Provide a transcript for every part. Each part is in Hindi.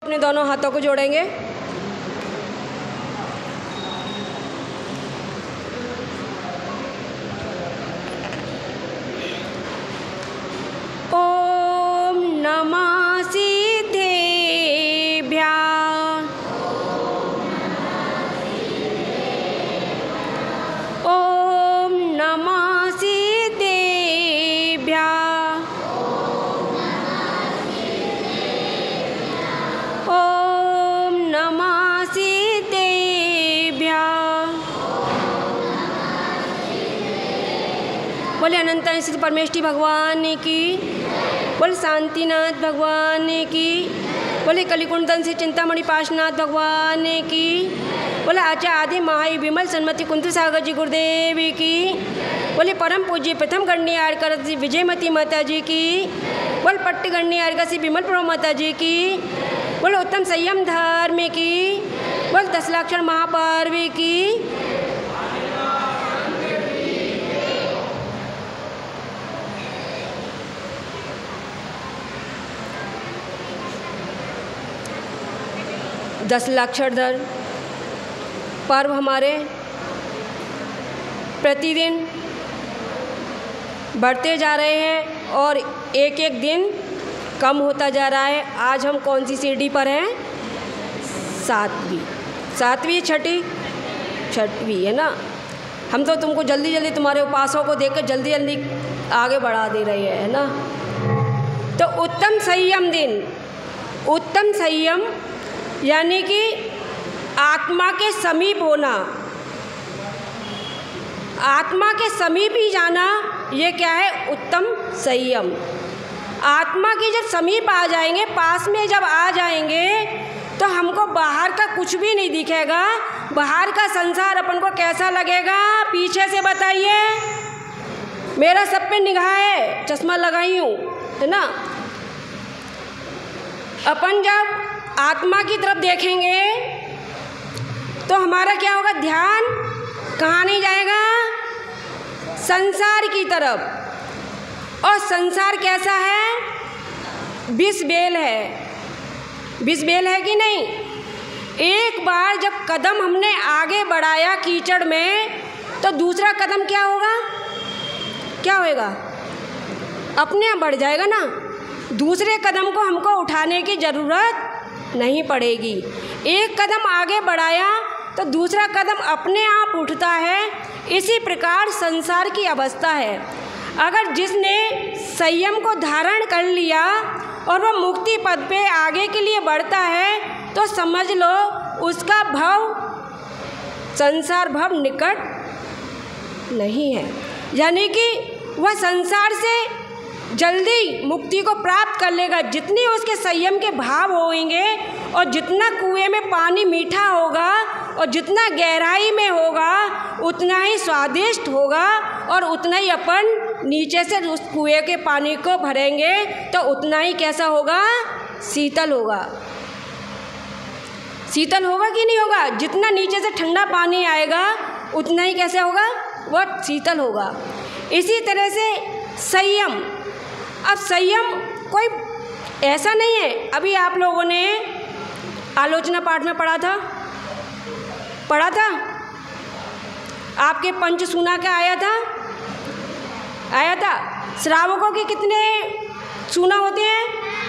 अपने दोनों हाथों को जोड़ेंगे। ओम नमः सिद्धेभ्यः। ओम नमः सिद्धेभ्यः। ओम नमः सिद्धेभ्यः। बोले अनंत सिद्ध परमेष्ठी भगवान की, बोले शांतिनाथ भगवान की, बोले कलिकुंडन से चिंतामणि पाशनाथ भगवान की, बोले आचार्य आदि महाई विमल सन्मति कुंती सागर जी गुरुदेव की, बोले परम पूज्य प्रथम गण्य आरकर विजयमती माता जी की, बोले पट्ट गण्य आरकर से विमल प्रभु माता जी की, बोले उत्तम संयम धर्म की, बोले 10 लाक्षण महापर्व की। दस लाक्षरधर पर्व हमारे प्रतिदिन बढ़ते जा रहे हैं और एक एक दिन कम होता जा रहा है। आज हम कौन सी सीढ़ी पर हैं? सातवीं छठवीं है ना। हम तो तुमको जल्दी जल्दी तुम्हारे उपासों को देखकर जल्दी जल्दी आगे बढ़ा दे रहे हैं, है ना। तो उत्तम संयम दिन, उत्तम संयम यानी कि आत्मा के समीप होना, आत्मा के समीप ही जाना, ये क्या है? उत्तम संयम। आत्मा की जब समीप आ जाएंगे, पास में जब आ जाएंगे, तो हमको बाहर का कुछ भी नहीं दिखेगा। बाहर का संसार अपन को कैसा लगेगा? पीछे से बताइए। मेरा सब पे निगाह है, चश्मा लगाई हूँ, है ना। अपन जब आत्मा की तरफ देखेंगे तो हमारा क्या होगा? ध्यान कहाँ नहीं जाएगा? संसार की तरफ। और संसार कैसा है? विष बेल है। विष बेल है कि नहीं? एक बार जब कदम हमने आगे बढ़ाया कीचड़ में, तो दूसरा कदम क्या होगा? क्या होएगा? अपने आप बढ़ जाएगा ना। दूसरे कदम को हमको उठाने की ज़रूरत नहीं पड़ेगी। एक कदम आगे बढ़ाया तो दूसरा कदम अपने आप उठता है। इसी प्रकार संसार की अवस्था है। अगर जिसने संयम को धारण कर लिया और वह मुक्ति पद पे आगे के लिए बढ़ता है, तो समझ लो उसका भव, संसार भव निकट नहीं है। यानी कि वह संसार से जल्दी मुक्ति को प्राप्त कर लेगा। जितनी उसके संयम के भाव होंगे और जितना कुएं में पानी मीठा होगा और जितना गहराई में होगा, उतना ही स्वादिष्ट होगा और उतना ही अपन नीचे से उस कुएं के पानी को भरेंगे तो उतना ही कैसा होगा? शीतल होगा। शीतल होगा कि नहीं होगा? जितना नीचे से ठंडा पानी आएगा उतना ही कैसे होगा? वह शीतल होगा। इसी तरह से संयम। अब संयम कोई ऐसा नहीं है। अभी आप लोगों ने आलोचना पाठ में पढ़ा था आपके पंचसूना का आया था। श्रावकों के कितने सूना होते हैं?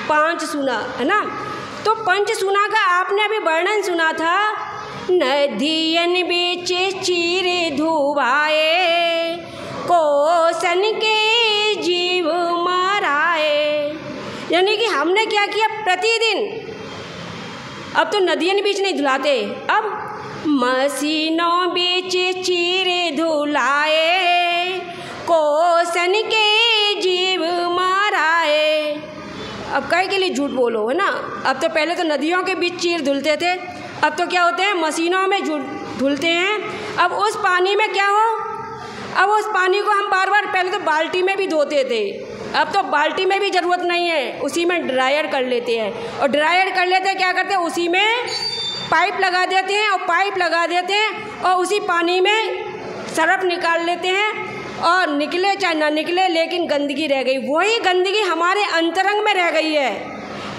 5 सूना, है ना। तो पंचसूना का आपने अभी वर्णन सुना था। नदियन बीच चीरे धुवाए, कोसन के जीव माराए। यानी कि हमने क्या किया? प्रतिदिन, अब तो नदियन बीच नहीं धुलाते, अब मशीनों बीच चीरे धुलाए, कोसन के जीव माराए। अब काहे के लिए झूठ बोलो, है ना। अब तो पहले तो नदियों के बीच चीर धुलते थे, अब तो क्या होते हैं? मशीनों में धुलते हैं। अब उस पानी में क्या हो? अब उस पानी को हम बार बार, पहले तो बाल्टी में भी धोते थे, अब तो बाल्टी में भी ज़रूरत नहीं है, उसी में ड्रायर कर लेते हैं। और ड्रायर कर लेते हैं, क्या करते हैं? उसी में पाइप लगा देते हैं और पाइप लगा देते हैं और उसी पानी में सरफ निकाल लेते हैं और निकले चाहे ना निकले, लेकिन गंदगी रह गई। वही गंदगी हमारे अंतरंग में रह गई है।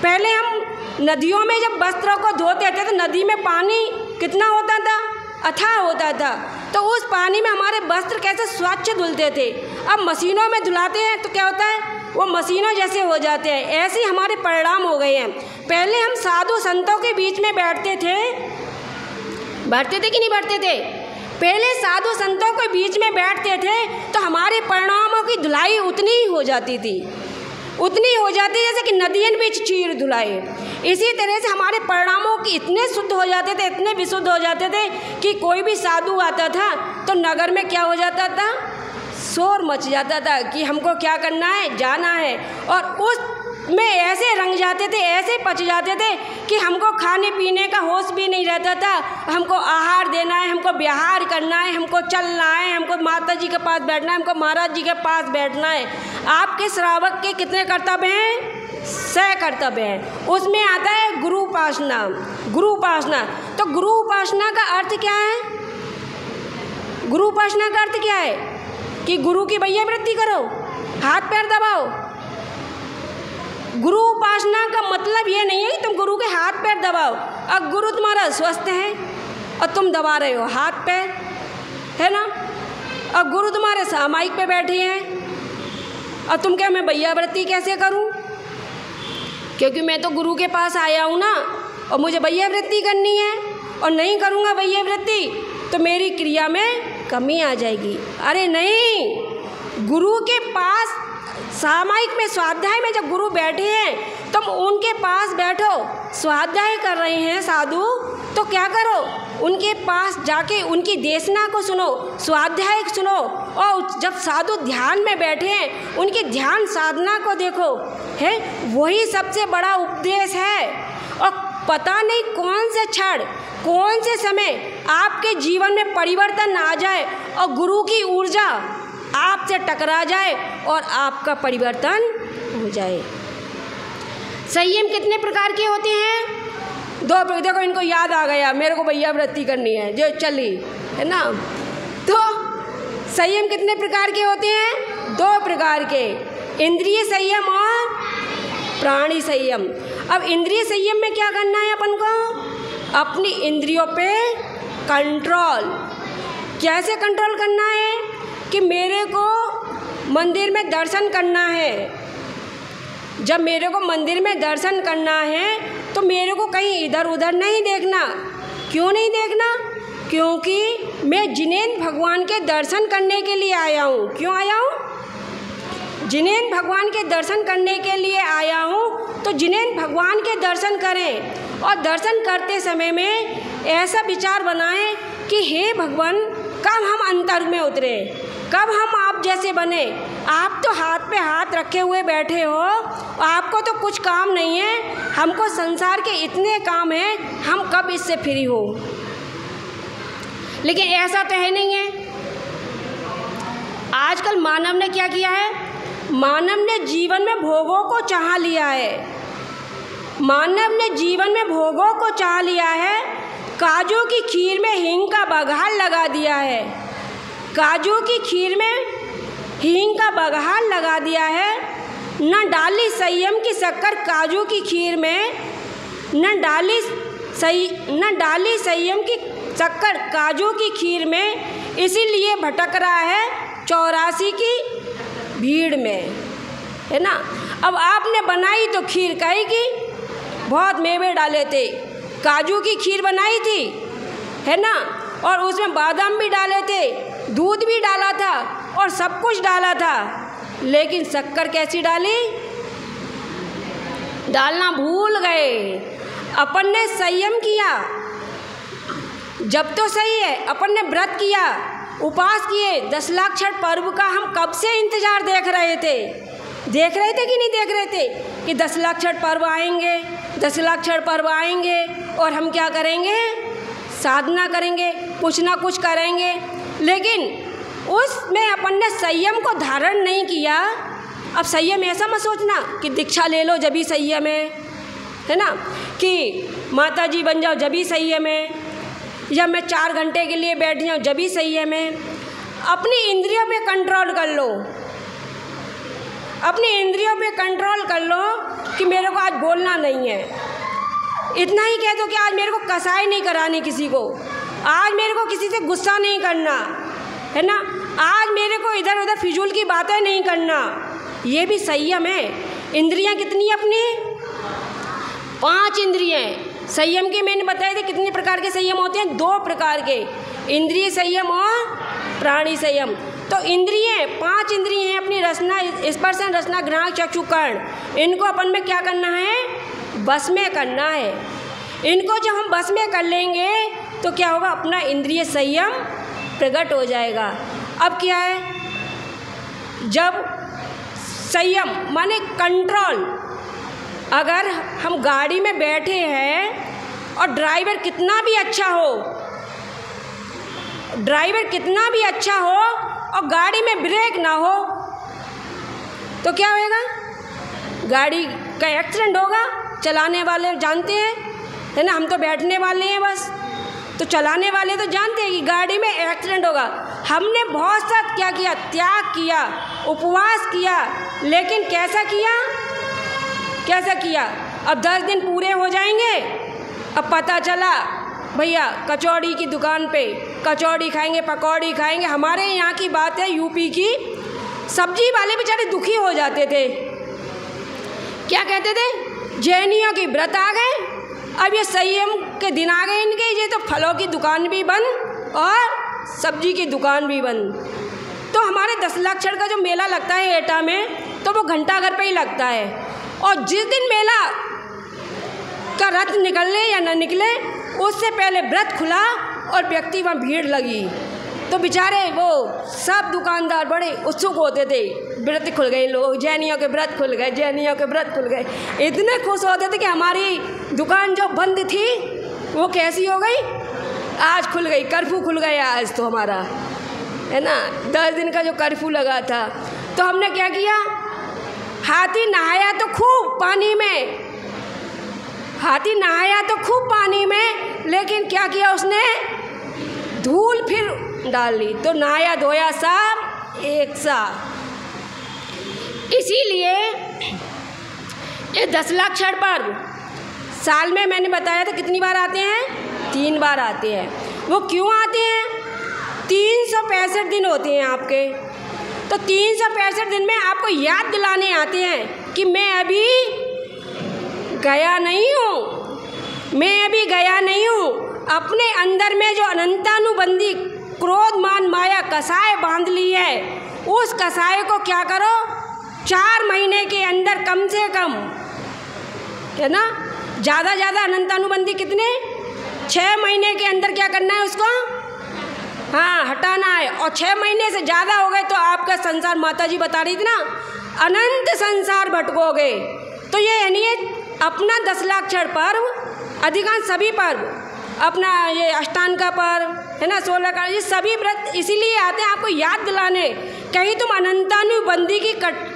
पहले हम नदियों में जब वस्त्रों को धोते थे तो नदी में पानी कितना होता था, अथाह होता था, तो उस पानी में हमारे वस्त्र कैसे स्वच्छ धुलते थे। अब मशीनों में धुलाते हैं तो क्या होता है, वो मशीनों जैसे हो जाते हैं। ऐसे ही हमारे परिणाम हो गए हैं। पहले हम साधु संतों के बीच में बैठते थे कि नहीं बैठते थे? पहले साधु संतों के बीच में बैठते थे तो हमारे परिणामों की धुलाई उतनी ही हो जाती थी, उतनी हो जाती जैसे कि नदियन भी चीर धुलाए। इसी तरह से हमारे परिणामों की इतने शुद्ध हो जाते थे, इतने विशुद्ध हो जाते थे कि कोई भी साधु आता था तो नगर में क्या हो जाता था, शोर मच जाता था कि हमको क्या करना है, जाना है। और उसमें ऐसे रंग जाते थे, ऐसे पच जाते थे कि हमको खाने पीने का होश भी नहीं रहता था। हमको आहार देना है, हमको विहार करना है, हमको चलना है, हमको माता जी के पास बैठना है, हमको महाराज जी के पास बैठना है। आपके श्रावक के कितने कर्तव्य हैं? 6 कर्तव्य हैं। उसमें आता है गुरु उपासना। गुरु उपासना, तो गुरु उपासना का अर्थ क्या है? गुरु उपासना का अर्थ क्या है कि गुरु की भैया वृत्ति करो, हाथ पैर दबाओ। गुरु उपासना का मतलब ये नहीं है कि तुम गुरु के हाथ पैर दबाओ। अब गुरु तुम्हारा स्वस्थ है और तुम दबा रहे हो हाथ पैर, है ना। अब गुरु तुम्हारे सामायिक पे बैठे हैं और तुम क्या, मैं भैया वृत्ति कैसे करूं? क्योंकि मैं तो गुरु के पास आया हूं ना, और मुझे भैया वृत्ति करनी है, और नहीं करूंगा भैया वृत्ति तो मेरी क्रिया में कमी आ जाएगी। अरे नहीं, गुरु के पास सामायिक में स्वाध्याय में जब गुरु बैठे हैं तुम उनके पास बैठो। स्वाध्याय कर रहे हैं साधु तो क्या करो, उनके पास जाके उनकी देशना को सुनो, स्वाध्याय सुनो। और जब साधु ध्यान में बैठे हैं उनकी ध्यान साधना को देखो, है वही सबसे बड़ा उपदेश है। और पता नहीं कौन से क्षण, कौन से समय आपके जीवन में परिवर्तन आ जाए और गुरु की ऊर्जा आपसे टकरा जाए और आपका परिवर्तन हो जाए। संयम कितने प्रकार के होते हैं? 2। देखो इनको याद आ गया, मेरे को भैया वृत्ति करनी है जो चली, है ना। तो संयम कितने प्रकार के होते हैं? 2 प्रकार के, इंद्रिय संयम और प्राणी संयम। अब इंद्रिय संयम में क्या करना है अपन को? अपनी इंद्रियों पे कंट्रोल। कैसे कंट्रोल करना है कि मेरे को मंदिर में दर्शन करना है। जब मेरे को मंदिर में दर्शन करना है तो मेरे को कहीं इधर उधर नहीं देखना। क्यों नहीं देखना? क्योंकि मैं जिनेंद्र भगवान के दर्शन करने के लिए आया हूँ। क्यों आया हूँ? जिनेंद्र भगवान के दर्शन करने के लिए आया हूँ। तो जिनेंद्र भगवान के दर्शन करें और दर्शन करते समय में ऐसा विचार बनाएं कि हे भगवान, कब हम अंतर में उतरे, कब हम आप जैसे बने। आप तो हाथ पे हाथ रखे हुए बैठे हो, आपको तो कुछ काम नहीं है, हमको संसार के इतने काम हैं, हम कब इससे फ्री हो। लेकिन ऐसा तो है नहीं है। आजकल मानव ने क्या किया है? मानव ने जीवन में भोगों को चाह लिया है। मानव ने जीवन में भोगों को चाह लिया है। काजू की खीर में हींग का बघार लगा दिया है। काजू की खीर में हींग का बघार लगा दिया है। न डाली संयम की शक्कर काजू की खीर में, न डाली संयम की शक्कर काजू की खीर में, इसीलिए भटक रहा है 84 की भीड़ में, है ना। अब आपने बनाई तो खीर काहे की? बहुत मेवे डाले थे, काजू की खीर बनाई थी, है ना, और उसमें बादाम भी डाले थे, दूध भी डाला था और सब कुछ डाला था, लेकिन शक्कर कैसी डाली? डालना भूल गए। अपन ने संयम किया, जब तो सही है, अपन ने व्रत किया, उपास किए, 10 लाख छठ पर्व का हम कब से इंतजार देख रहे थे कि नहीं देख रहे थे कि 10 लाख छठ पर्व आएंगे, 10 लाख छठ पर्व आएंगे और हम क्या करेंगे? साधना करेंगे, कुछ ना कुछ करेंगे। लेकिन उसमें अपन ने संयम को धारण नहीं किया। अब संयम ऐसा मत सोचना कि दीक्षा ले लो जब भी संयम है ना, कि माता जी बन जाओ जब भी संयम है, या मैं 4 घंटे के लिए बैठ जाऊँ जब भी संयम है। अपनी इंद्रियों पे कंट्रोल कर लो, अपनी इंद्रियों पे कंट्रोल कर लो कि मेरे को आज बोलना नहीं है, इतना ही कह दो कि आज मेरे को कसाई नहीं करानी किसी को, आज मेरे को किसी से गुस्सा नहीं करना, है ना, आज मेरे को इधर उधर फिजूल की बातें नहीं करना, ये भी संयम है। इंद्रियां कितनी अपनी? 5 इंद्रियां। संयम के मैंने बताए थे कितने प्रकार के संयम होते हैं? 2 प्रकार के, इंद्रिय संयम और प्राणी संयम। तो इंद्रियां 5 इंद्रियां हैं अपनी, रसना, स्पर्शन, रसना, घ्राण, चक्षु, कर्ण। इनको अपन में क्या करना है? बस में करना है। इनको जब हम बस में कर लेंगे तो क्या होगा? अपना इंद्रिय संयम प्रकट हो जाएगा। अब क्या है? जब संयम माने कंट्रोल, अगर हम गाड़ी में बैठे हैं और ड्राइवर कितना भी अच्छा हो, ड्राइवर कितना भी अच्छा हो और गाड़ी में ब्रेक ना हो तो क्या होएगा? गाड़ी का एक्सीडेंट होगा। चलाने वाले जानते हैं, है ना, हम तो बैठने वाले हैं बस, तो चलाने वाले तो जानते हैं कि गाड़ी में एक्सीडेंट होगा। हमने बहुत सा क्या किया? त्याग किया, उपवास किया, लेकिन कैसा किया? कैसा किया? अब 10 दिन पूरे हो जाएंगे, अब पता चला भैया कचौड़ी की दुकान पे कचौड़ी खाएंगे, पकौड़ी खाएंगे। हमारे यहाँ की बात है, यूपी की, सब्जी वाले बेचारे दुखी हो जाते थे। क्या कहते थे? जैनियों की व्रत आ गए, अब ये संयम के दिन आ गए इनके, ये तो फलों की दुकान भी बंद और सब्जी की दुकान भी बंद। तो हमारे 10 लाक्षण का जो मेला लगता है एटा में, तो वो घंटाघर पे ही लगता है। और जिस दिन मेला का रथ निकलने या न निकले, उससे पहले व्रत खुला और व्यक्ति वहाँ भीड़ लगी, तो बेचारे वो सब दुकानदार बड़े उत्सुक होते थे। व्रत खुल गए, लोग जैनियों के व्रत खुल गए, जैनियों के व्रत खुल गए। इतने खुश होते थे कि हमारी दुकान जो बंद थी वो कैसी हो गई? आज खुल गई, कर्फ्यू खुल गया आज तो हमारा, है ना, 10 दिन का जो कर्फ्यू लगा था। तो हमने क्या किया? हाथी नहाया तो खूब पानी में, हाथी नहाया तो खूब पानी में, लेकिन क्या किया उसने? धूल फिर डाल ली, तो नहाया धोया सब एक सा। इसीलिए ये 10 लाक्षण पर्व साल में मैंने बताया था कितनी बार आते हैं? 3 बार आते हैं। वो क्यों आते हैं? 365 दिन होते हैं आपके, तो 365 दिन में आपको याद दिलाने आते हैं कि मैं अभी गया नहीं हूँ, मैं अभी गया नहीं हूँ। अपने अंदर में जो अनंतानुबंधी क्रोध, मान, माया कसाय बांध ली है, उस कसाय को क्या करो? 4 महीने के अंदर कम से कम, है ना, ज़्यादा ज़्यादा अनंतानुबंधी कितने? 6 महीने के अंदर क्या करना है उसको? हाँ, हटाना है। और 6 महीने से ज़्यादा हो गए तो आपका संसार, माता जी बता रही थी ना, अनंत संसार भटकोगे। तो ये यानी अपना 10 लाक्षण पर्व, अधिकांश सभी पर्व, अपना ये अष्टांग का पर्व, है ना, 16 का, ये सभी व्रत इसीलिए आते हैं आपको याद दिलाने। कहीं तुम अनंतानुबंधी की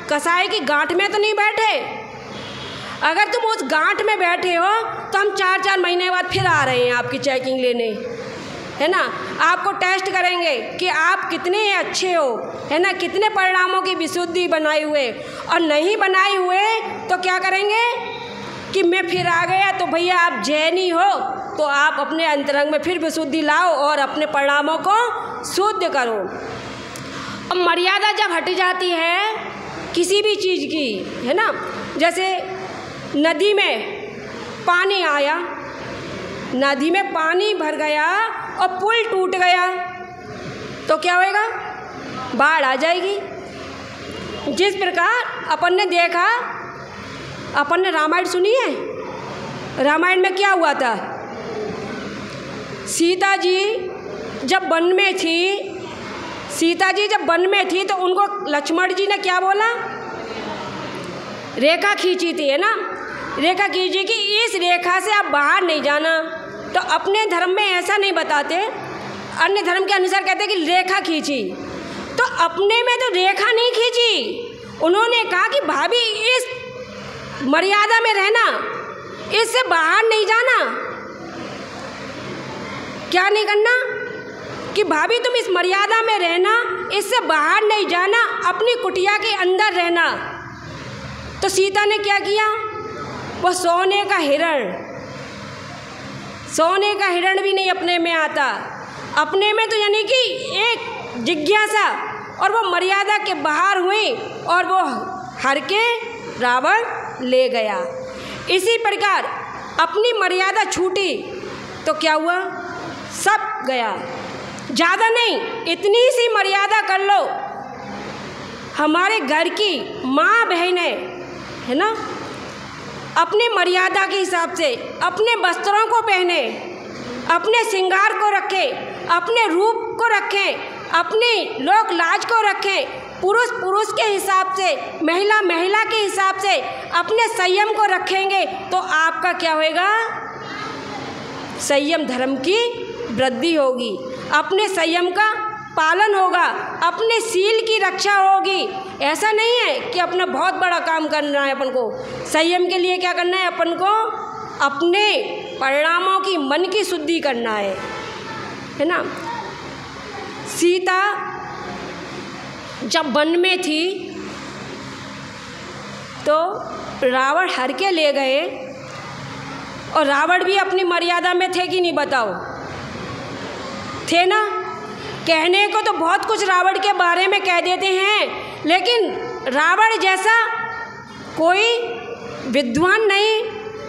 कसाई की गांठ में तो नहीं बैठे। अगर तुम उस गांठ में बैठे हो तो हम 4-4 महीने बाद फिर आ रहे हैं आपकी चेकिंग लेने, है ना, आपको टेस्ट करेंगे कि आप कितने अच्छे हो, है ना, कितने परिणामों की विशुद्धि बनाए हुए, और नहीं बनाए हुए तो क्या करेंगे कि मैं फिर आ गया। तो भैया आप जैनी हो तो आप अपने अंतरंग में फिर विशुद्धि लाओ और अपने परिणामों को शुद्ध करो। अब मर्यादा जब हट जाती है किसी भी चीज़ की, है ना, जैसे नदी में पानी आया, नदी में पानी भर गया और पुल टूट गया तो क्या होएगा? बाढ़ आ जाएगी। जिस प्रकार अपन ने देखा, अपन ने रामायण सुनी है, रामायण में क्या हुआ था? सीता जी जब वन में थी, सीता जी जब वन में थी तो उनको लक्ष्मण जी ने क्या बोला? रेखा खींची थी, है ना, रेखा खींची कि इस रेखा से आप बाहर नहीं जाना। तो अपने धर्म में ऐसा नहीं बताते, अन्य धर्म के अनुसार कहते कि रेखा खींची, तो अपने में तो रेखा नहीं खींची। उन्होंने कहा कि भाभी इस मर्यादा में रहना, इससे बाहर नहीं जाना। क्या नहीं करना? कि भाभी तुम इस मर्यादा में रहना, इससे बाहर नहीं जाना, अपनी कुटिया के अंदर रहना। तो सीता ने क्या किया? वो सोने का हिरण सोने का हिरण भी नहीं अपने में आता। अपने में तो यानी कि एक जिज्ञासा, और वो मर्यादा के बाहर हुई और वो हर के रावण ले गया। इसी प्रकार अपनी मर्यादा छूटी तो क्या हुआ, सब गया। ज़्यादा नहीं, इतनी सी मर्यादा कर लो। हमारे घर की माँ बहनें है ना, अपनी मर्यादा के हिसाब से अपने वस्त्रों को पहने, अपने श्रृंगार को रखें, अपने रूप को रखें, अपनी लोक लाज को रखें, पुरुष पुरुष के हिसाब से, महिला महिला के हिसाब से अपने संयम को रखेंगे तो आपका क्या होएगा, संयम धर्म की वृद्धि होगी, अपने संयम का पालन होगा, अपने सील की रक्षा होगी। ऐसा नहीं है कि अपना बहुत बड़ा काम करना है अपन को। संयम के लिए क्या करना है, अपन को अपने परिणामों की, मन की शुद्धि करना है ना। सीता जब वन में थी तो रावण हर के ले गए, और रावण भी अपनी मर्यादा में थे कि नहीं, बताओ, थे ना। कहने को तो बहुत कुछ रावण के बारे में कह देते हैं, लेकिन रावण जैसा कोई विद्वान नहीं,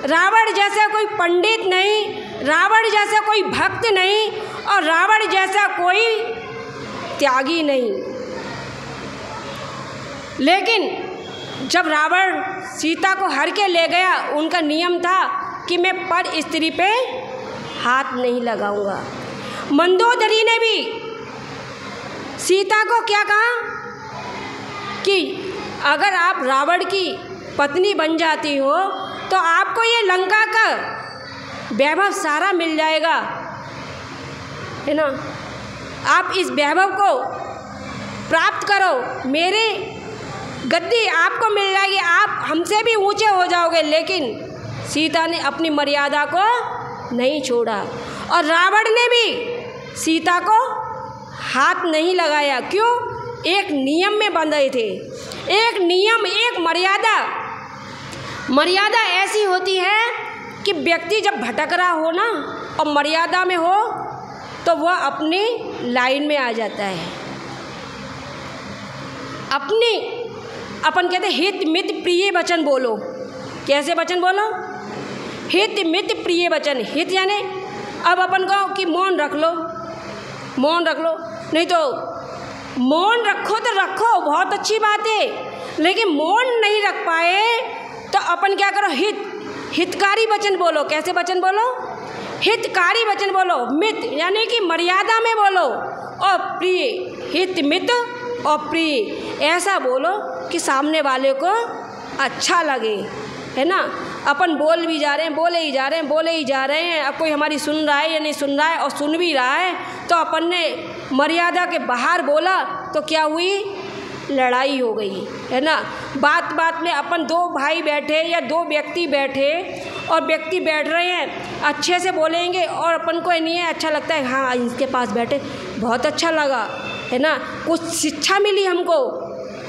रावण जैसा कोई पंडित नहीं, रावण जैसा कोई भक्त नहीं, और रावण जैसा कोई त्यागी नहीं। लेकिन जब रावण सीता को हर के ले गया, उनका नियम था कि मैं पर स्त्री पे हाथ नहीं लगाऊंगा। मंदोदरी ने भी सीता को क्या कहा कि अगर आप रावण की पत्नी बन जाती हो तो आपको ये लंका का वैभव सारा मिल जाएगा, है ना। आप इस वैभव को प्राप्त करो, मेरे गद्दी आपको मिल जाएगी, आप हमसे भी ऊंचे हो जाओगे। लेकिन सीता ने अपनी मर्यादा को नहीं छोड़ा, और रावण ने भी सीता को हाथ नहीं लगाया। क्यों? एक नियम में बंधे थे, एक नियम, एक मर्यादा। मर्यादा ऐसी होती है कि व्यक्ति जब भटक रहा हो ना और मर्यादा में हो तो वह अपनी लाइन में आ जाता है। अपनी अपन कहते हित मित प्रिय वचन बोलो। कैसे वचन बोलो? हित मित प्रिय वचन। हित यानी अब अपन कहो कि मौन रख लो, मौन रख लो, नहीं तो मौन रखो तो रखो, बहुत अच्छी बात है, लेकिन मौन नहीं रख पाए तो अपन क्या करो, हितकारी वचन बोलो। कैसे वचन बोलो? हितकारी वचन बोलो। मित यानी कि मर्यादा में बोलो, और प्रिय, हित मित और प्रिय ऐसा बोलो कि सामने वाले को अच्छा लगे, है ना। अपन बोल भी जा रहे हैं, बोले ही जा रहे हैं, बोले ही जा रहे हैं, अब कोई हमारी सुन रहा है या नहीं सुन रहा है, और सुन भी रहा है तो अपन ने मर्यादा के बाहर बोला तो क्या हुई, लड़ाई हो गई, है ना। बात बात में अपन दो भाई बैठे या दो व्यक्ति बैठे, और व्यक्ति बैठ रहे हैं, अच्छे से बोलेंगे और अपन को नहीं है अच्छा लगता है, हाँ इनके पास बैठे बहुत अच्छा लगा, है ना, कुछ शिक्षा मिली हमको,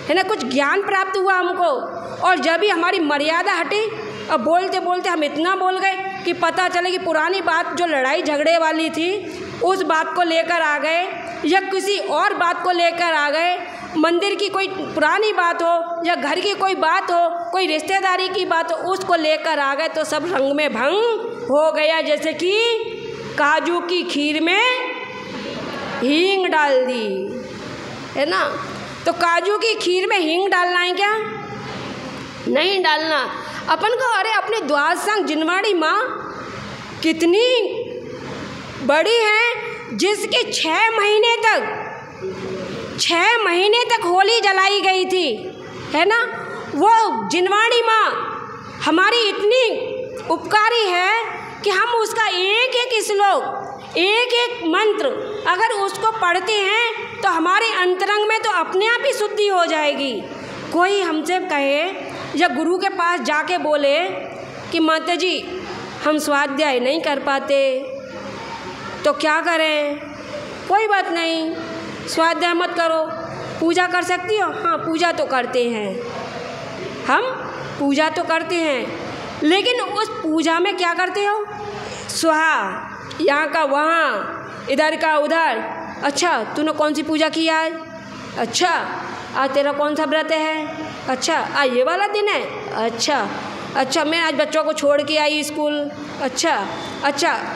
है ना, कुछ ज्ञान प्राप्त हुआ हमको। और जब भी हमारी मर्यादा हटी और बोलते बोलते हम इतना बोल गए कि पता चले कि पुरानी बात जो लड़ाई झगड़े वाली थी उस बात को लेकर आ गए, या किसी और बात को लेकर आ गए, मंदिर की कोई पुरानी बात हो या घर की कोई बात हो, कोई रिश्तेदारी की बात हो, उसको लेकर आ गए तो सब रंग में भंग हो गया। जैसे कि काजू की खीर में हींग डाल दी, है ना। तो काजू की खीर में हींग डालना है क्या? नहीं डालना। अपन को अरे अपने द्वार संग जिनवाड़ी माँ कितनी बड़ी है, जिसके 6 महीने तक होली जलाई गई थी, है ना। वो जिनवाड़ी माँ हमारी इतनी उपकारी है कि हम उसका एक एक श्लोक, एक एक मंत्र अगर उसको पढ़ते हैं तो हमारे अंतरंग में तो अपने आप ही शुद्धि हो जाएगी। कोई हमसे कहे या गुरु के पास जाके बोले कि माता जी हम स्वाध्याय नहीं कर पाते तो क्या करें? कोई बात नहीं, स्वाध्याय मत करो, पूजा कर सकती हो? हाँ पूजा तो करते हैं, हम पूजा तो करते हैं, लेकिन उस पूजा में क्या करते हो? स्वाहा, यहाँ का वहाँ, इधर का उधर। अच्छा, तूने कौन सी पूजा की आज? अच्छा, आज तेरा कौन सा व्रत है? अच्छा, आज ये वाला दिन है? अच्छा, मैं आज बच्चों को छोड़ के आई स्कूल। अच्छा,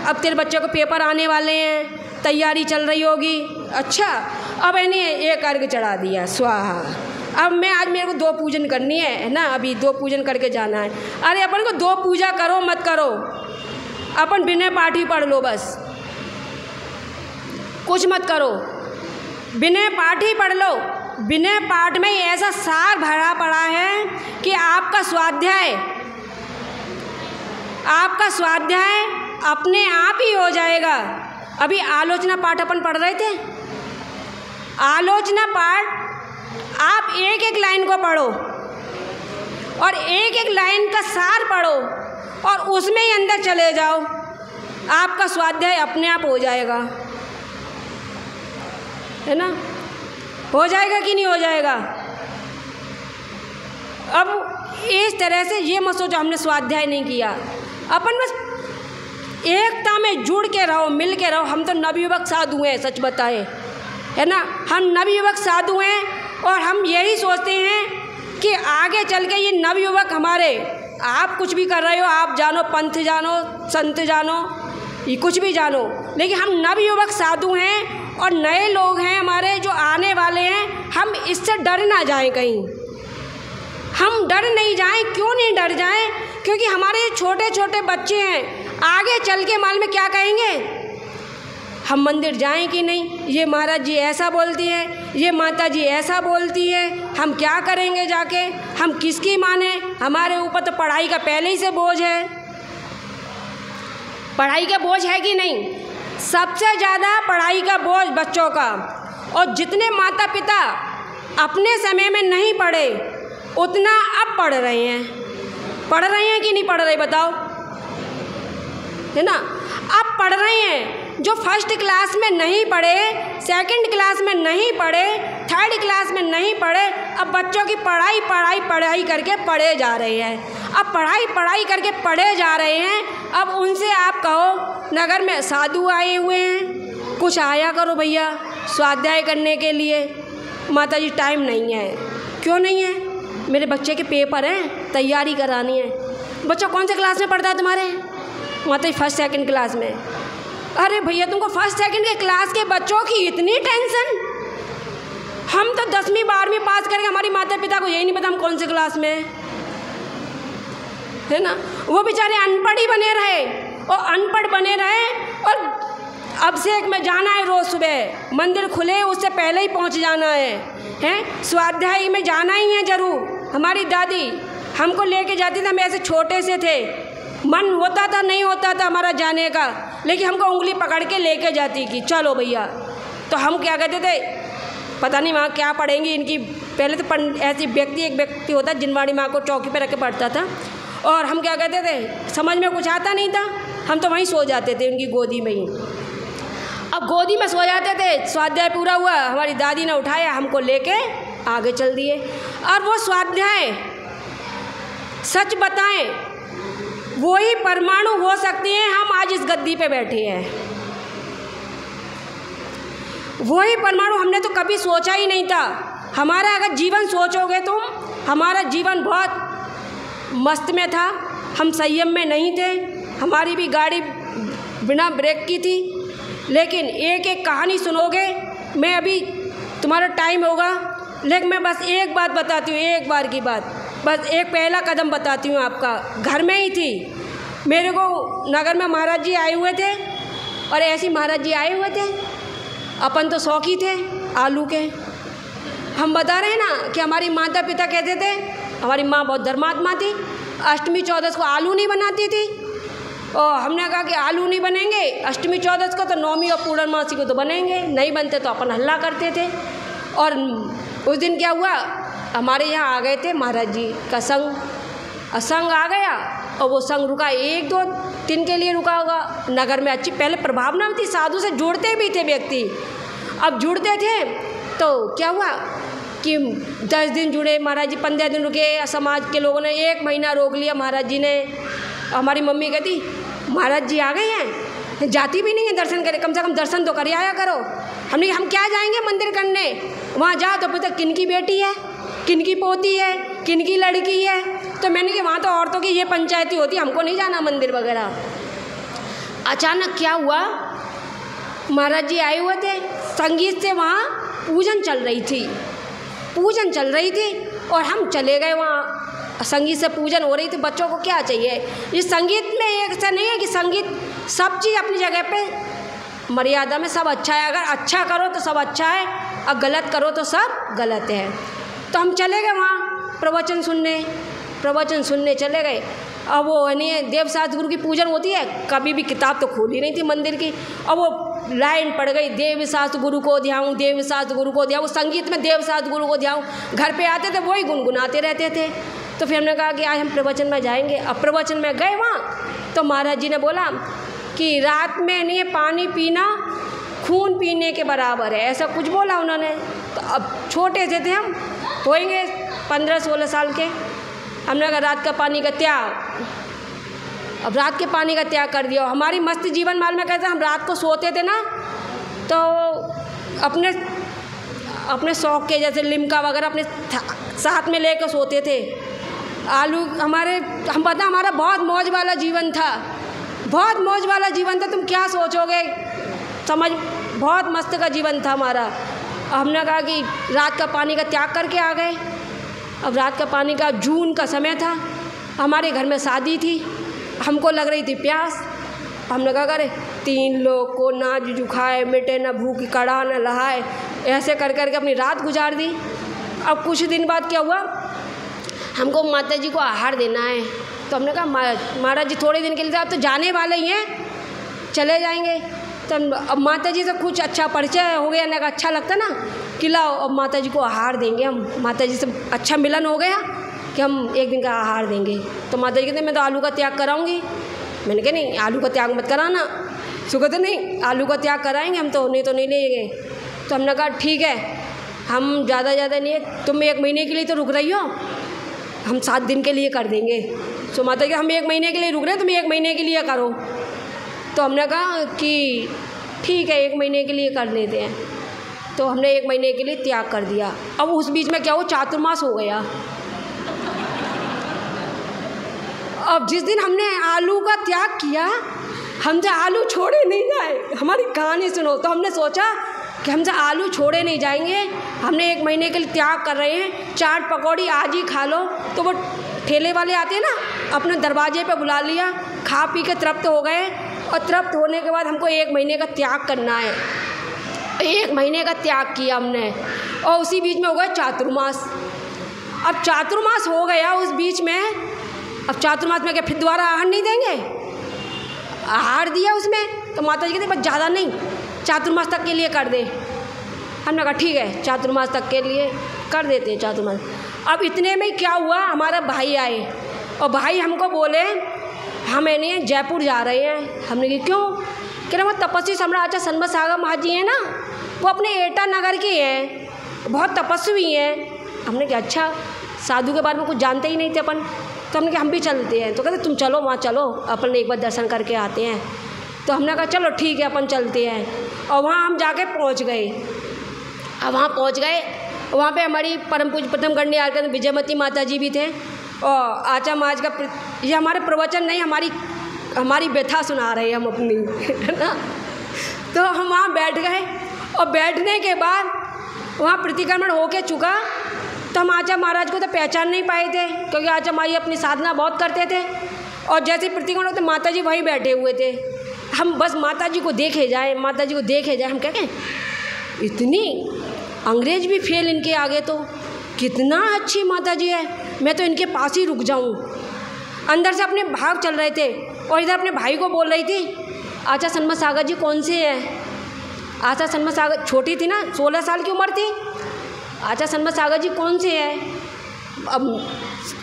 अब तेरे बच्चों को पेपर आने वाले हैं, तैयारी चल रही होगी। अच्छा, अब इन्हें एक अर्घ चढ़ा दिया, स्वाहा। अब मैं आज मेरे को 2 पूजन करनी है ना, अभी 2 पूजन करके जाना है। अरे अपन को 2 पूजा करो मत करो, अपन बिना पाठ ही पढ़ लो, बस कुछ मत करो, बिना पाठ ही पढ़ लो। बिना पाठ में ऐसा सार भरा पड़ा है कि आपका स्वाध्याय अपने आप ही हो जाएगा। अभी आलोचना पाठ अपन पढ़ रहे थे, आलोचना पाठ आप एक एक लाइन को पढ़ो और एक एक लाइन का सार पढ़ो और उसमें ही अंदर चले जाओ, आपका स्वाध्याय अपने आप हो जाएगा, है ना? हो जाएगा कि नहीं हो जाएगा? अब इस तरह से ये मत सोचो हमने स्वाध्याय नहीं किया, अपन बस एकता में जुड़ के रहो, मिल के रहो। हम तो नवयुवक साधु हैं, सच बताए, है ना? हम नवयुवक साधु हैं और हम यही सोचते हैं कि आगे चल के ये नवयुवक हमारे, आप कुछ भी कर रहे हो, आप जानो, पंथ जानो, संत जानो, ये कुछ भी जानो, लेकिन हम नवयुवक साधु हैं और नए लोग हैं हमारे जो आने वाले हैं। हम इससे डर ना जाएं कहीं, हम डर नहीं जाएं। क्यों नहीं डर जाएं? क्योंकि हमारे छोटे छोटे बच्चे हैं, आगे चल के माल में क्या कहेंगे, हम मंदिर जाएं कि नहीं, ये महाराज जी ऐसा बोलती है, ये माता जी ऐसा बोलती है, हम क्या करेंगे जाके, हम किसकी माने? हमारे ऊपर तो पढ़ाई का पहले ही से बोझ है, पढ़ाई का बोझ है कि नहीं? सबसे ज़्यादा पढ़ाई का बोझ बच्चों का। और जितने माता पिता अपने समय में नहीं पढ़े उतना अब पढ़ रहे हैं कि नहीं पढ़ रहे, बताओ, है ना? अब पढ़ रहे हैं। जो फर्स्ट क्लास में नहीं पढ़े, सेकंड क्लास में नहीं पढ़े, थर्ड क्लास में नहीं पढ़े, अब बच्चों की पढ़ाई करके पढ़े जा रहे हैं। अब पढ़ाई करके पढ़े जा रहे हैं। अब उनसे आप कहो नगर में साधु आए हुए हैं, कुछ आया करो भैया स्वाध्याय करने के लिए। माता जी टाइम नहीं है। क्यों नहीं है? मेरे बच्चे के पेपर हैं, तैयारी करानी है। बच्चा कौन से क्लास में पढ़ता है तुम्हारे? माता जी फर्स्ट सेकंड क्लास में। अरे भैया तुमको फर्स्ट सेकंड के क्लास के बच्चों की इतनी टेंशन? हम तो 10वीं 12वीं पास करके, हमारी माता पिता को यही नहीं पता हम कौन से क्लास में, है ना? वो बेचारे अनपढ़ ही बने रहे और अब से एक में जाना है, रोज़ सुबह मंदिर खुले उससे पहले ही पहुंच जाना है, स्वाध्याय में जाना ही है ज़रूर। हमारी दादी हमको लेके जाती थी, हम ऐसे छोटे से थे, मन होता था नहीं होता था हमारा जाने का, लेकिन हमको उंगली पकड़ के लेके जाती कि चलो भैया। तो हम क्या कहते थे, पता नहीं वहाँ क्या पढ़ेंगी इनकी। पहले तो ऐसी एक व्यक्ति होता जिनवाड़ी माँ को चौकी पे रख के पढ़ता था, और हम क्या कहते थे, समझ में कुछ आता नहीं था, हम तो वहीं सो जाते थे उनकी गोदी में ही। अब गोदी में सो जाते थे, स्वाध्याय पूरा हुआ, हमारी दादी ने उठाया, हमको लेके आगे चल दिए। और वो स्वाध्याय सच बताएं वही परमाणु हो सकती हैं, हम आज इस गद्दी पे बैठे हैं, वही परमाणु। हमने तो कभी सोचा ही नहीं था। हमारा अगर जीवन सोचोगे तुम, हमारा जीवन बहुत मस्त में था, हम संयम में नहीं थे, हमारी भी गाड़ी बिना ब्रेक की थी। लेकिन एक एक कहानी सुनोगे, मैं अभी तुम्हारा टाइम होगा, लेकिन मैं बस एक बात बताती हूँ, एक बार की बात, बस एक पहला कदम बताती हूँ आपका। घर में ही थी, मेरे को नगर में महाराज जी आए हुए थे, और ऐसे महाराज जी आए हुए थे, अपन तो शौकी थे आलू के। हम बता रहे हैं ना कि हमारी माता पिता कहते थे, हमारी माँ बहुत धर्मात्मा थी, अष्टमी चौदस को आलू नहीं बनाती थी, और हमने कहा कि आलू नहीं बनेंगे अष्टमी चौदस को, तो नौमी और पूर्णमासी को तो बनेंगे, नहीं बनते तो अपन हल्ला करते थे। और उस दिन क्या हुआ, हमारे यहाँ आ गए थे महाराज जी का संग आ गया, और वो संग रुका 1-2 दिन के लिए रुका होगा। नगर में अच्छी पहले प्रभावना थी, साधु से जुड़ते भी थे व्यक्ति। अब जुड़ते थे तो क्या हुआ कि 10 दिन जुड़े महाराज जी, 15 दिन रुके, समाज के लोगों ने 1 महीना रोक लिया। महाराज जी ने, हमारी मम्मी कहती महाराज जी आ गए हैं, जाती भी नहीं है दर्शन करे, कम से कम दर्शन तो कर आया करो। हमने हम क्या जाएंगे मंदिर करने, वहाँ जाओ तो पता किन की बेटी है, किन की पोती है, किन की लड़की है। तो मैंने कि वहाँ तो औरतों की ये पंचायती होती, हमको नहीं जाना मंदिर वगैरह। अचानक क्या हुआ, महाराज जी आए हुए थे, संगीत से वहाँ पूजन चल रही थी, पूजन चल रही थी और हम चले गए वहाँ। संगीत से पूजन हो रही थी, बच्चों को क्या चाहिए। इस संगीत में एक ऐसा नहीं है कि संगीत सब चीज़ अपनी जगह पे मर्यादा में सब अच्छा है, अगर अच्छा करो तो सब अच्छा है और गलत करो तो सब गलत है। तो हम चले गए वहाँ प्रवचन सुनने चले गए। अब वो नहीं देवशास्त्र गुरु की पूजन होती है, कभी भी किताब तो खोली नहीं थी मंदिर की, अब वो लाइन पड़ गई, देवशास्त्र गुरु को ध्याऊँ, देवशास्त्र गुरु को ध्याऊँ। संगीत में देवशास्त्र गुरु को ध्याऊँ, घर पे आते थे वही गुनगुनाते रहते थे। तो फिर हमने कहा कि आज हम प्रवचन में जाएंगे। अब प्रवचन में गए वहाँ तो महाराज जी ने बोला कि रात में नहीं पानी पीना खून पीने के बराबर है, ऐसा कुछ बोला उन्होंने। तो अब छोटे थे हम, होएंगे 15-16 साल के। हमने कहा रात का पानी का त्याग, अब रात के पानी का त्याग कर दिया। हमारी मस्त जीवन माल में कहते हम रात को सोते थे ना तो अपने शौक के जैसे लिमका वगैरह अपने साथ में लेकर सोते थे। आलू हम पता हमारा बहुत मौज वाला जीवन था, बहुत मौज वाला जीवन था। तुम क्या सोचोगे, समझ बहुत मस्त का जीवन था हमारा। हमने कहा कि रात का पानी का त्याग करके आ गए। अब रात का पानी का जून का समय था, हमारे घर में शादी थी, हमको लग रही थी प्यास। हमने कहा अरे 3 लोग को ना जुझु खाए मिटे, ना भूख कड़ा ना लहाए, ऐसे कर करके अपनी रात गुजार दी। अब कुछ दिन बाद क्या हुआ, हमको माता जी को आहार देना है। तो हमने कहा महाराज जी थोड़े दिन के लिए आप तो जाने वाले ही हैं, चले जाएंगे। तो अब माता जी से कुछ अच्छा परिचय हो गया ना, अच्छा लगता ना कि लाओ अब माता जी को आहार देंगे। हम माता जी से अच्छा मिलन हो गया कि हम एक दिन का आहार देंगे। तो माता जी कहते मैं तो आलू का त्याग कराऊंगी। मैंने कहा नहीं आलू का त्याग मत कराना। सो कहते नहीं आलू का त्याग कराएंगे हम, तो नहीं लेंगे। तो हमने कहा ठीक है, हम ज़्यादा नहीं है, तुम 1 महीने के लिए तो रुक रही हो, हम 7 दिन के लिए कर देंगे। सो माता जी हम 1 महीने के लिए रुक रहे हैं, तुम 1 महीने के लिए करो। तो हमने कहा कि ठीक है 1 महीने के लिए कर लेते हैं। तो हमने 1 महीने के लिए त्याग कर दिया। अब उस बीच में क्या हो, चातुर्मास हो गया। अब जिस दिन हमने आलू का त्याग किया, हमसे आलू छोड़े नहीं जाए। हमारी कहानी सुनो। तो हमने सोचा कि हमसे आलू छोड़े नहीं जाएंगे, हमने 1 महीने के लिए त्याग कर रहे हैं, चाट पकौड़ी आज ही खा लो। तो वो ठेले वाले आते हैं ना, अपने दरवाजे पे बुला लिया, खा पी के तृप्त हो गए। और तृप्त होने के बाद हमको 1 महीने का त्याग करना है। 1 महीने का त्याग किया हमने, और उसी बीच में हो गया चातुर्मास। अब चातुर्मास हो गया उस बीच में, अब चातुर्मास में क्या फिर दोबारा आहार नहीं देंगे? आहार दिया उसमें। तो माता जी कहते बस ज़्यादा नहीं, चातुर्मास तक के लिए कर दे। हमने कहा ठीक है चातुर्मास तक के लिए कर देते हैं चातुर्मास। अब इतने में क्या हुआ, हमारा भाई आए और भाई हमको बोले हम नहीं जयपुर जा रहे हैं। हमने कहा क्यों? कह रहे वो तपस्वी सम्राट सन्मत सागर महाराज जी हैं ना, वो अपने एटा नगर के हैं, बहुत तपस्वी हैं। हमने कहा अच्छा, साधु के बारे में कुछ जानते ही नहीं थे अपन। तो हमने कहा हम भी चलते हैं। तो कहते तुम चलो वहाँ चलो, अपन एक बार दर्शन करके आते हैं। तो हमने कहा चलो ठीक है अपन चलते हैं। और वहाँ हम जाके पहुँच गए। अब वहाँ पहुँच गए, वहाँ पे हमारी परम पूज्य प्रथम गण्य विजयमती माता जी भी थे। और आचा महाराज का ये हमारे प्रवचन नहीं, हमारी व्यथा सुना रहे हैं हम अपनी, है ना। तो हम वहाँ बैठ गए और बैठने के बाद वहाँ प्रतिक्रमण होके चुका। तो हम आचा महाराज को तो पहचान नहीं पाए थे, क्योंकि आचा महाराज अपनी साधना बहुत करते थे। और जैसे प्रतिक्रमण होते माता जी वहीं बैठे हुए थे। हम बस माता जी को देखे जाए, माता जी को देखे जाए। हम क्या कहें, इतनी अंग्रेज भी फेल इनके आगे, तो कितना अच्छी माता जी है, मैं तो इनके पास ही रुक जाऊं। अंदर से अपने भाव चल रहे थे और इधर अपने भाई को बोल रही थी आचा सन्मत सागर जी कौन से हैं। आचा सन्मत सागर छोटी थी ना, 16 साल की उम्र थी। आचा सन्मत सागर जी कौन से हैं। अब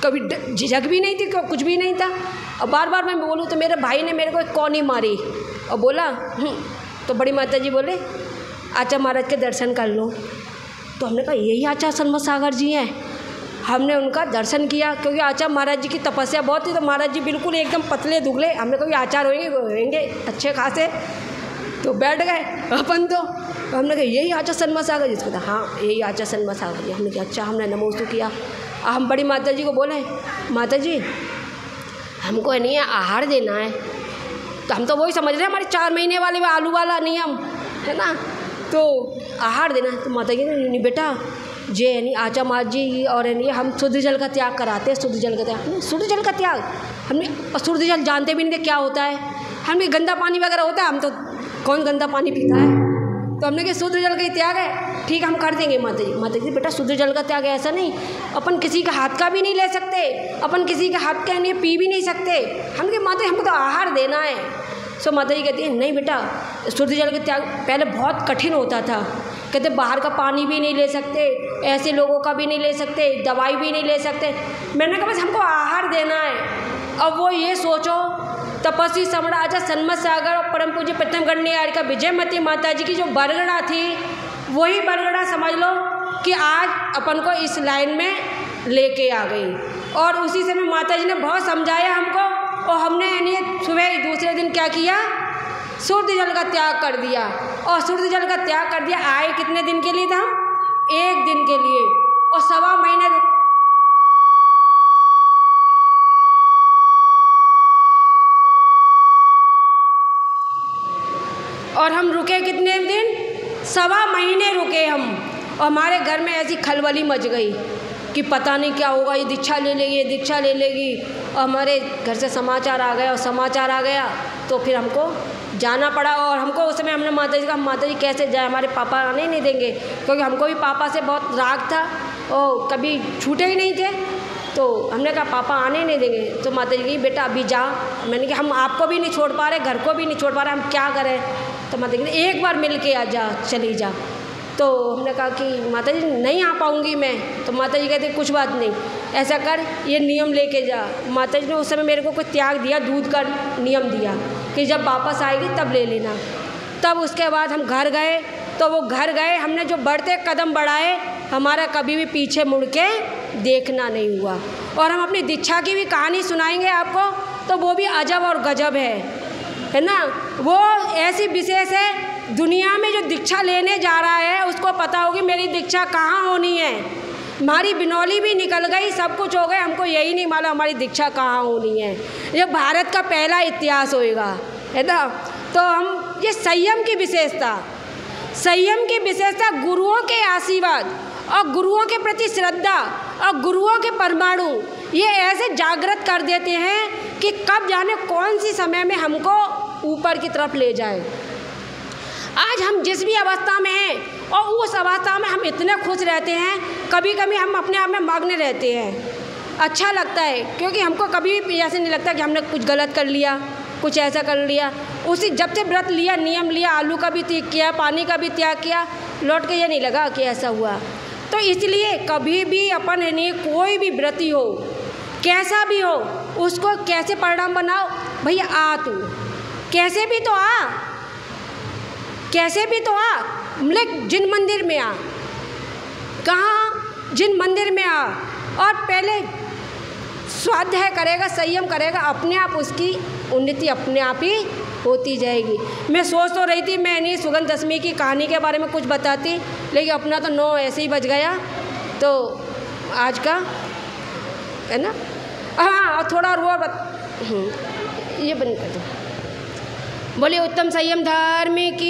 कभी झिझक भी नहीं थी, कुछ भी नहीं था। और बार बार मैं बोलूँ तो मेरे भाई ने मेरे को एक कौनी मारी और बोला तो बड़ी माता जी बोले आचा महाराज के दर्शन कर लो। तो हमने कहा यही आचा सन्मत सागर जी हैं। हमने उनका दर्शन किया, क्योंकि आचार्य महाराज जी की तपस्या बहुत थी, तो महाराज जी बिल्कुल एकदम पतले दुबले, हमने कभी आचार्य होंगे अच्छे खासे, तो बैठ गए अपन तो हमने कहा यही आचार्य सन्मा सागर, जिसको था हाँ यही आचार्य सन्मा सागर। हमने कहा अच्छा, हमने नमोस्तु किया। हम बड़ी माता जी को बोले, माता जी हमको नहीं है आहार देना है, तो हम तो वही समझ रहे हैं हमारे 4 महीने वाले में आलू वाला नियम है ना, तो आहार देना है। तो माता जी ने नहीं बेटा जे यानी आचार्य महाराज जी और यानी हम शुद्ध जल का त्याग कराते हैं, शुद्ध जल का त्याग, शुद्ध जल का त्याग हमने शुद्ध जल जानते भी नहीं थे क्या होता है, हमें गंदा पानी वगैरह होता है, हम तो कौन गंदा पानी पीता है, तो हमने कहा शुद्ध जल का ही त्याग है, ठीक हम कर देंगे। माता जी, माता जी बेटा शुद्ध जल का त्याग है ऐसा नहीं, अपन किसी के हाथ का भी नहीं ले सकते, अपन किसी के हाथ का नहीं पी भी नहीं सकते, हम कहे माता जी हमको तो आहार देना है। सो माता जी कहती है नहीं बेटा शुद्ध जल का त्याग पहले बहुत कठिन होता था, कहते बाहर का पानी भी नहीं ले सकते, ऐसे लोगों का भी नहीं ले सकते, दवाई भी नहीं ले सकते। मैंने कहा बस हमको आहार देना है। अब वो ये सोचो तपस्वी सम्राट आचार्य सन्मा सागर और परम पूज्य प्रथम गणनीय का विजयमती माता जी की जो बरगड़ा थी, वही बरगड़ा समझ लो कि आज अपन को इस लाइन में लेके आ गई। और उसी समय माता जी ने बहुत समझाया हमको, और हमने यानी सुबह दूसरे दिन क्या किया, शुद्ध जल का त्याग कर दिया। और शुद्ध जल का त्याग कर दिया। आए कितने दिन के लिए था हम, 1 दिन के लिए, और 1.25 महीने और हम रुके कितने दिन, 1.25 महीने रुके हम। और हमारे घर में ऐसी खलबली मच गई कि पता नहीं क्या होगा, ये दीक्षा ले लेगी, ये दीक्षा ले लेगी। और हमारे घर से समाचार आ गया, और समाचार आ गया तो फिर हमको जाना पड़ा। और हमको उस समय हमने माता जी कहा माता जी कैसे जाए, हमारे पापा आने नहीं देंगे, क्योंकि हमको भी पापा से बहुत राग था और कभी छूटे ही नहीं थे। तो हमने कहा पापा आने नहीं देंगे। तो माता जी की बेटा अभी जा। मैंने कहा हम आपको भी नहीं छोड़ पा रहे, घर को भी नहीं छोड़ पा रहे, हम क्या करें। तो माता जी ने एक बार मिल के आ जा, चली जा। तो हमने कहा कि माता जी नहीं आ पाऊँगी मैं। तो माता जी कहते कुछ बात नहीं, ऐसा कर ये नियम लेके जा। माता जी ने उस समय मेरे को कोई त्याग दिया, दूध का नियम दिया कि जब वापस आएगी तब ले लेना। तब उसके बाद हम घर गए। तो वो घर गए, हमने जो बढ़ते कदम बढ़ाए, हमारा कभी भी पीछे मुड़ के देखना नहीं हुआ। और हम अपनी दीक्षा की भी कहानी सुनाएंगे आपको, तो वो भी अजब और गजब है ना। वो ऐसी विशेष है, दुनिया में जो दीक्षा लेने जा रहा है उसको पता होगी मेरी दीक्षा कहाँ होनी है। हमारी बिनौली भी निकल गई, सब कुछ हो गए, हमको यही नहीं मालूम हमारी दीक्षा कहाँ होनी है। ये भारत का पहला इतिहास होएगा, है ना। तो हम ये संयम की विशेषता, संयम की विशेषता, गुरुओं के आशीर्वाद और गुरुओं के प्रति श्रद्धा और गुरुओं के परमाणु ये ऐसे जागृत कर देते हैं कि कब जाने कौन सी समय में हमको ऊपर की तरफ ले जाए। आज हम जिस भी अवस्था में हैं और उस अवस्था में हम इतने खुश रहते हैं, कभी कभी हम अपने आप में मग्न रहते हैं। अच्छा लगता है, क्योंकि हमको कभी भी ऐसे नहीं लगता कि हमने कुछ गलत कर लिया, कुछ ऐसा कर लिया। उसी जब से व्रत लिया, नियम लिया, आलू का भी त्याग किया, पानी का भी त्याग किया, लौट के ये नहीं लगा कि ऐसा हुआ। तो इसलिए कभी भी अपन है नहीं, कोई भी व्रती हो, कैसा भी हो, उसको कैसे परिणाम बनाओ, भैया आ तू कैसे भी तो आ, कैसे भी तो आ, लेकिन जिन मंदिर में आ, कहाँ, जिन मंदिर में आ, और पहले स्वाध्याय करेगा, संयम करेगा, अपने आप उसकी उन्नति अपने आप ही होती जाएगी। मैं सोच तो रही थी मैं नहीं सुगंध दशमी की कहानी के बारे में कुछ बताती, लेकिन अपना तो 9 ऐसे ही बज गया, तो आज का है ना। हाँ, और थोड़ा और वो ये बंद कर दो। बोलिए उत्तम संयम धर्म की।